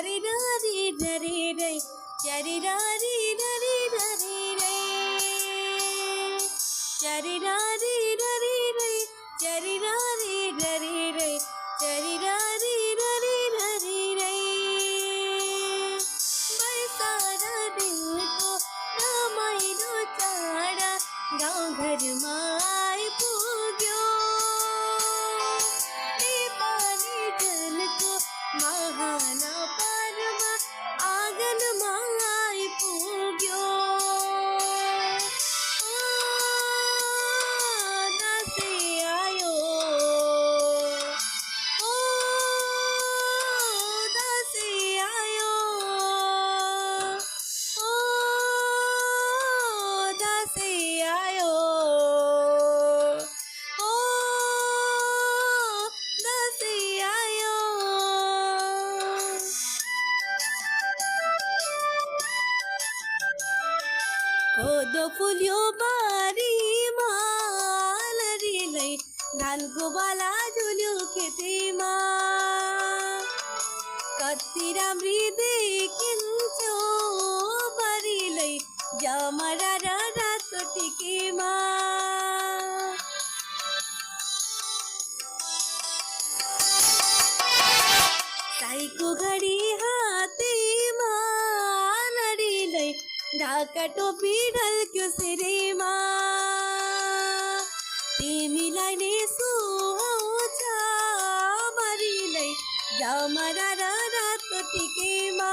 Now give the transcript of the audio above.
चरी रारी डरी रे चरी रारी डरी डरी रे चरी रारी डरी रे चरी रारी डरी रे चरी रारी डरी डरी रे बरसाना दिल को रामायणो चाड़ा गाँव घर माय पूग्यो पानी जल को महाना परमा आंगन माय पूग्यो दासी आयो ओ दासी आयो ओ दासी आयो ओ दासी आयो कोदो फुल्यो बारी मालरीलाई धानको बाला झुल्यो खेतीमा कति राम्री देखिन्छौ बारीलाई जमरा र रातो टिकीमा साईको घडी हातेमा नडीलाई ढाका टोपी ढल्क्यो सिरेमा तिमीलाई नै सुहाउँछ मरीलाई जमरा र रातो टिकेमा